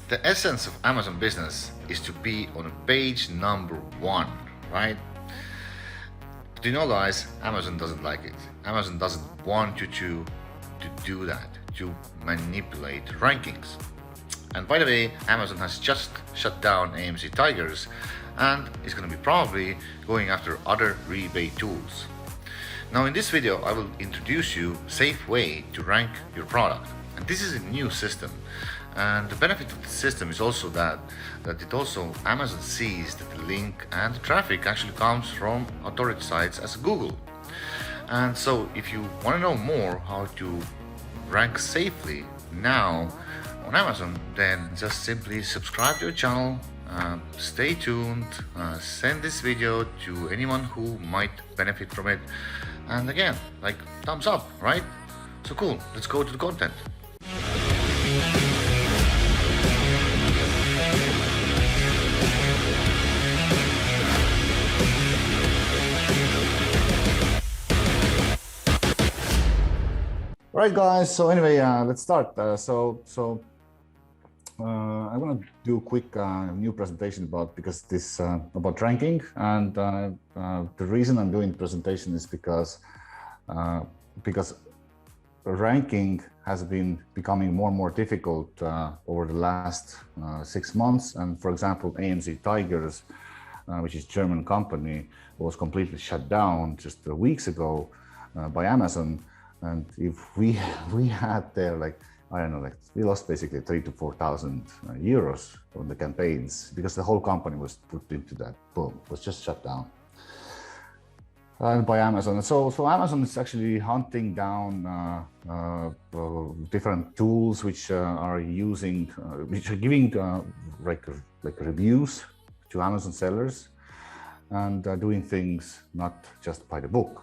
The essence of Amazon business is to be on page number 1, right? But you know, guys, Amazon doesn't like it. Amazon doesn't want you to do that, to manipulate rankings. And by the way, Amazon has just shut down AMC Tigers and is going to be probably going after other rebate tools. Now in this video, I will introduce you a safe way to rank your product. And this is a new system. And the benefit of the system is also that Amazon sees that the link and the traffic actually comes from authority sites as Google. And so if you want to know more how to rank safely now on Amazon, then just simply subscribe to your channel, stay tuned, send this video to anyone who might benefit from it, and again, like, thumbs up, right? So cool, let's go to the content. All right, guys. So anyway, let's start. I'm gonna do a quick new presentation about ranking, and the reason I'm doing the presentation is because ranking has been becoming more and more difficult over the last 6 months. And for example, AMC Tigers, which is a German company, was completely shut down just weeks ago by Amazon. And if we had there, like, I don't know, like, we lost basically 3,000 to 4,000 euros on the campaigns because the whole company was put into that, boom, was just shut down by Amazon. So Amazon is actually hunting down different tools which are giving like reviews to Amazon sellers and doing things not just by the book.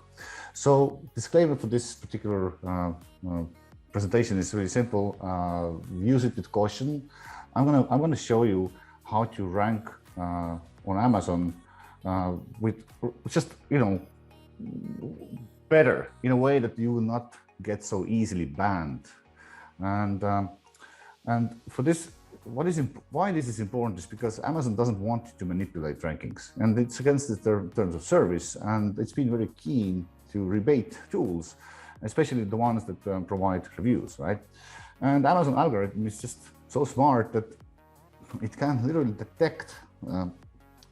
So disclaimer for this particular presentation is really simple. Use it with caution. I'm gonna show you how to rank on Amazon with just, you know, better, in a way that you will not get so easily banned. And for this, why this is important is because Amazon doesn't want to manipulate rankings, and it's against the terms of service, and it's been very keen to rebate tools, especially the ones that provide reviews, right? And Amazon algorithm is just so smart that it can literally detect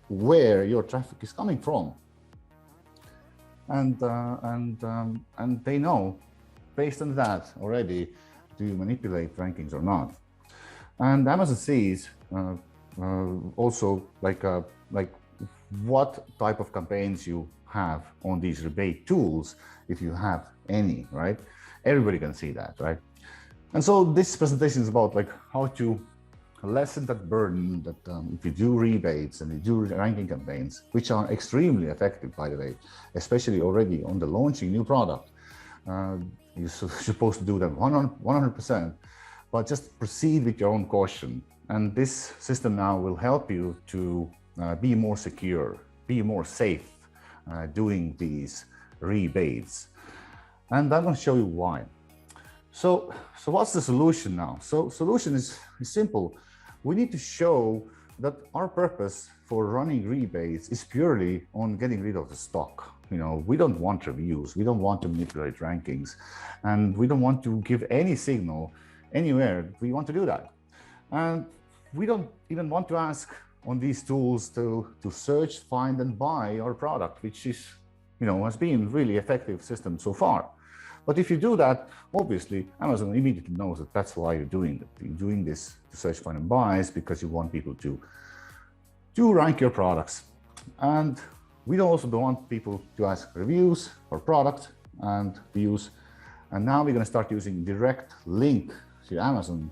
where your traffic is coming from, and they know based on that already, do you manipulate rankings or not? And Amazon sees also like what type of campaigns you have on these rebate tools, if you have any, right? Everybody can see that, right? And so this presentation is about like how to lessen that burden that if you do rebates and you do ranking campaigns, which are extremely effective, by the way, especially already on the launching new product, you're supposed to do them 100%, but just proceed with your own caution. And this system now will help you to be more secure, be more safe doing these rebates. And I'm going to show you why. So what's the solution now? So solution is simple. We need to show that our purpose for running rebates is purely on getting rid of the stock. You know, we don't want reviews, we don't want to manipulate rankings, and we don't want to give any signal anywhere we want to do that. And we don't even want to ask on these tools to search, find, and buy our product, which is, you know, has been really effective system so far. But if you do that, obviously Amazon immediately knows that that's why you're doing it. You're doing this to search, find, and buy because you want people to rank your products. And we also don't want people to ask reviews for product and views. And now we're going to start using direct link to Amazon,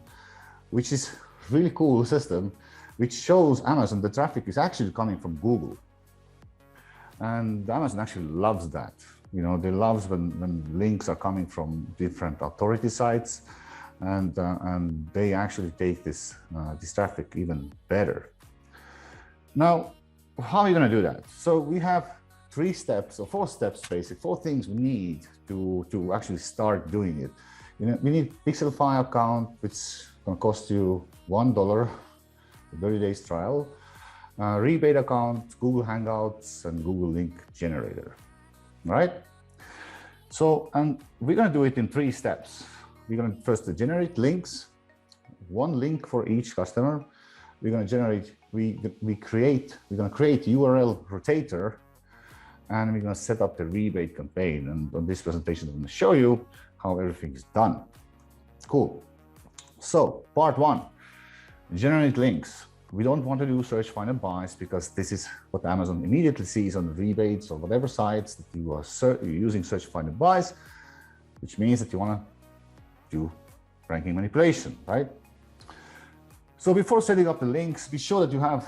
which is really cool system, which shows Amazon the traffic is actually coming from Google. And Amazon actually loves that. You know, they love when links are coming from different authority sites, and they actually take this traffic even better. Now, how are you going to do that? So we have 3 steps or 4 steps, basically 4 things we need to actually start doing it. You know, we need Pixel 5 account, which is going to cost you $1 30 days trial, rebate account, Google Hangouts, and Google Link Generator, right? So, and we're going to do it in 3 steps. We're going to first generate links, 1 link for each customer. We're going to generate, we're going to create URL Rotator, and we're going to set up the rebate campaign. And on this presentation, I'm going to show you how everything is done. Cool. So part 1, generate links. We don't want to do search, find, and buys because this is what Amazon immediately sees on rebates or whatever sites that you are using search, find, and buys, which means that you want to do ranking manipulation, right? So before setting up the links, be sure that you have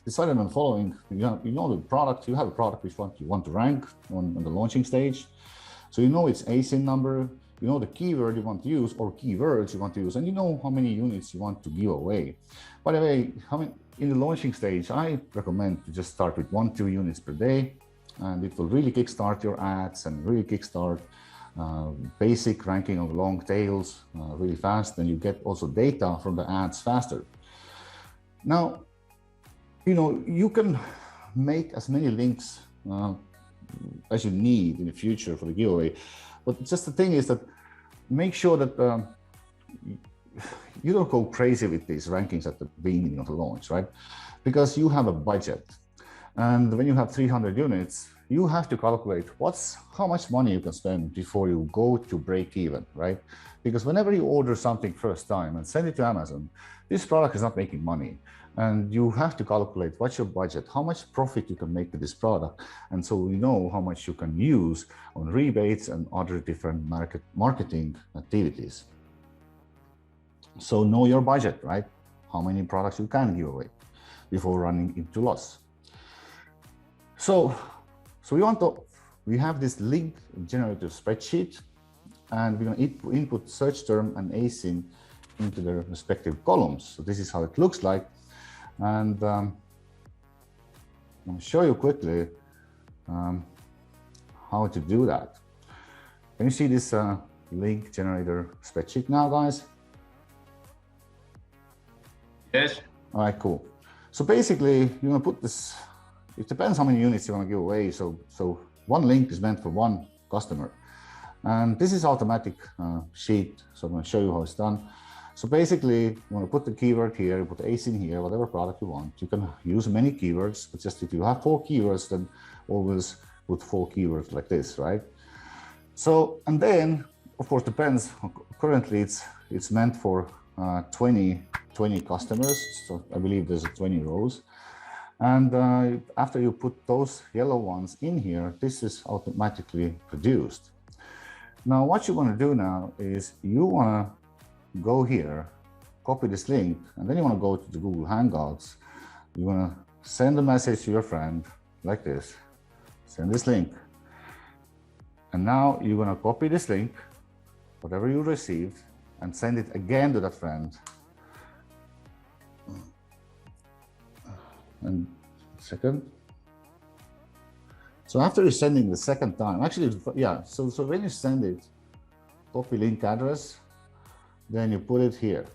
decided on the following. You know the product, you have a product which you want to rank on the launching stage. So you know its ASIN number, you know the keyword you want to use or keywords you want to use, and you know how many units you want to give away. By the way, in the launching stage, I recommend to just start with 1-2 units per day, and it will really kickstart your ads and really kickstart basic ranking of long tails really fast, and you get also data from the ads faster. Now, you know, you can make as many links as you need in the future for the giveaway, but just the thing is that make sure that you don't go crazy with these rankings at the beginning of the launch, right? Because you have a budget, and when you have 300 units, you have to calculate how much money you can spend before you go to break even, right? Because whenever you order something first time and send it to Amazon, this product is not making money. And you have to calculate what's your budget, how much profit you can make with this product. And so you know how much you can use on rebates and other different marketing activities. So know your budget, right? How many products you can give away before running into loss. So we have this link generator spreadsheet, and we're going to input search term and ASIN into their respective columns. So this is how it looks like. And I'm going to show you quickly how to do that. Can you see this link generator spreadsheet now, guys? Yes. All right, cool. So basically, you're going to put this. It depends how many units you want to give away. So 1 link is meant for 1 customer. And this is automatic sheet. So I'm going to show you how it's done. So basically, you want to put the keyword here, you put ASIN here, whatever product you want. You can use many keywords, but just if you have 4 keywords, then always put 4 keywords like this, right? So, and then, of course, depends. Currently, it's meant for 20 customers. So I believe there's 20 rows. And after you put those yellow ones in here, this is automatically produced. Now, what you want to do now is you want to go here, copy this link, and then you want to go to the Google Hangouts. You want to send a message to your friend like this, send this link. And now you're going to copy this link, whatever you received, and send it again to that friend. And second. So after you're sending the second time, actually, yeah, so when you send it, copy link address, then you put it here.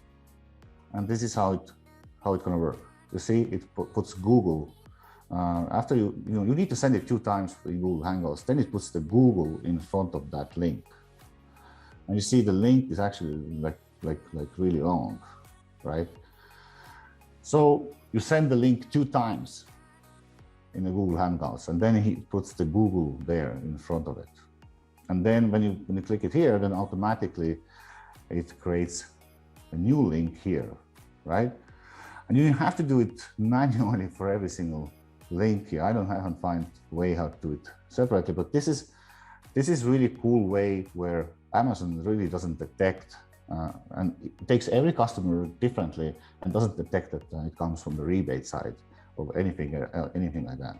And this is how it's gonna work. You see, it puts Google, after you need to send it 2 times for Google Hangouts, then it puts the Google in front of that link. And you see the link is actually like really long, right? So you send the link 2 times in the Google Hangouts, and then he puts the Google there in front of it. And then when you click it here, then automatically it creates a new link here, right? And you have to do it manually for every single link here. I haven't found a way how to do it separately, but this is really cool way where Amazon really doesn't detect, and it takes every customer differently and doesn't detect that it comes from the rebate side or anything like that.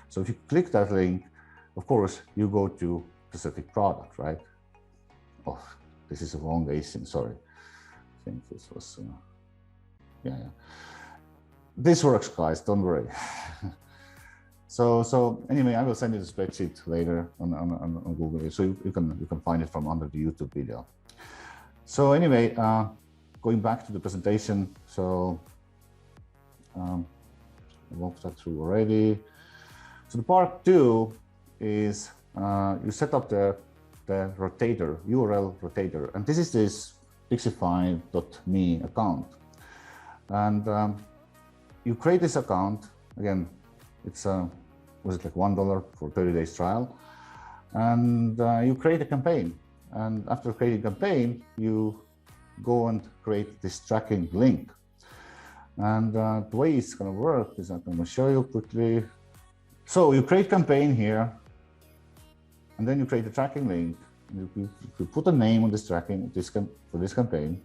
So if you click that link, of course, you go to specific product, right? Oh, this is a wrong ASIN, sorry. I think this was, yeah. This works, guys, don't worry. So anyway, I will send you the spreadsheet later on Google, so you can find it from under the YouTube video. So anyway, going back to the presentation, so I walked that through already. So the part 2 is you set up the rotator, URL Rotator, and this is this Pixify.me account. And you create this account. Again, it's was it like $1 for 30 days trial, and you create a campaign. And after creating a campaign, you go and create this tracking link. And the way it's going to work is I'm going to show you quickly. So you create campaign here, and then you create a tracking link. You put a name on this tracking for this campaign,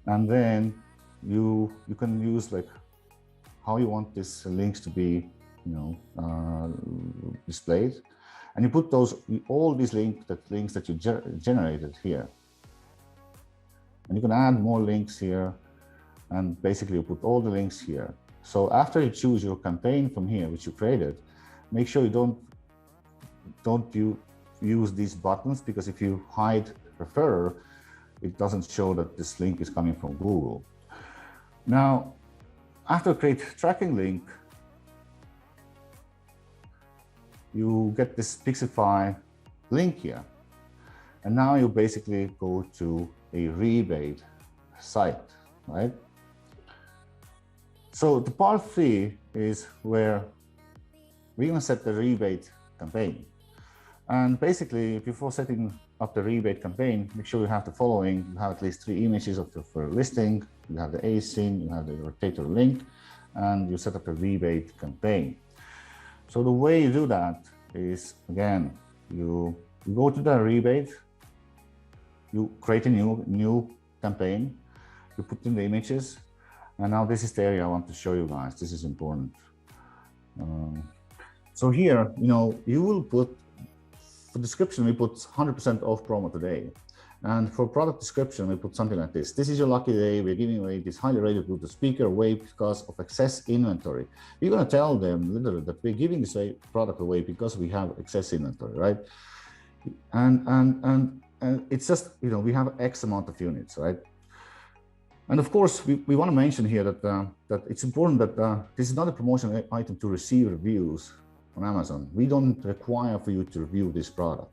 and then you can use like how you want these links to be, displayed, and you put all these links that you generated here, and you can add more links here, and basically you put all the links here. So after you choose your campaign from here, which you created, make sure you don't use these buttons, because if you hide referrer, it doesn't show that this link is coming from Google. Now, after create tracking link, you get this Pixify link here. And now you basically go to a REBAID site, right? So the part 3 is where we're going to set the REBAID campaign. And basically, before setting up the REBAID campaign, make sure you have the following. You have at least 3 images of your listing. You have the async, you have the rotator link, and you set up a REBAID campaign. So the way you do that is, again, you go to the REBAID, you create a new campaign, you put in the images, and now this is the area I want to show you guys. This is important. So here, you will put, for description, we put 100% off promo today. And for product description, we put something like this. This is your lucky day. We're giving away this highly rated Bluetooth speaker away because of excess inventory. We're going to tell them literally that we're giving this product away because we have excess inventory, right? And it's just, we have X amount of units, right? And of course, we want to mention here that it's important that this is not a promotional item to receive reviews on Amazon. We don't require for you to review this product.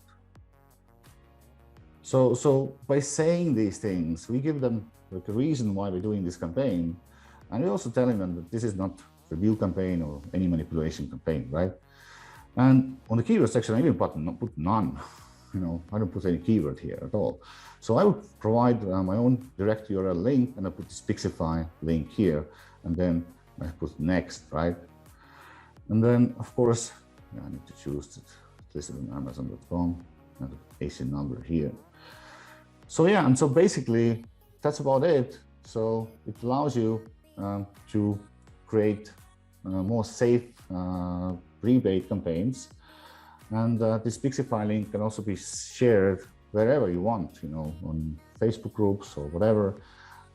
So by saying these things, we give them like a reason why we're doing this campaign, and we're also telling them that this is not a review campaign or any manipulation campaign, right? And on the keyword section, I even put none. I don't put any keyword here at all. So I would provide my own direct URL link, and I put this Pixify link here, and then I put next, right? And then, of course, I need to choose it listed on Amazon.com and the AC number here. So yeah, and so basically that's about it. So it allows you to create more safe REBAID campaigns, and this Pixify link can also be shared wherever you want, on Facebook groups or whatever.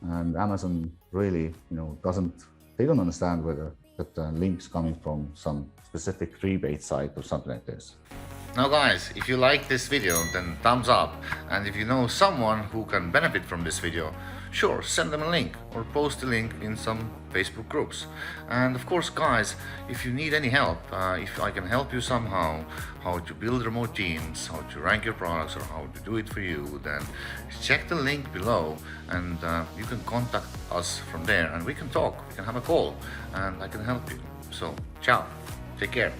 And Amazon really, they don't understand whether that link's coming from some specific REBAID site or something like this. Now guys, if you like this video, then thumbs up, and if you know someone who can benefit from this video, sure, send them a link or post a link in some Facebook groups. And of course guys, if you need any help, if I can help you somehow, how to build remote teams, how to rank your products, or how to do it for you, then check the link below, and you can contact us from there, and we can talk, we can have a call, and I can help you. So ciao, take care.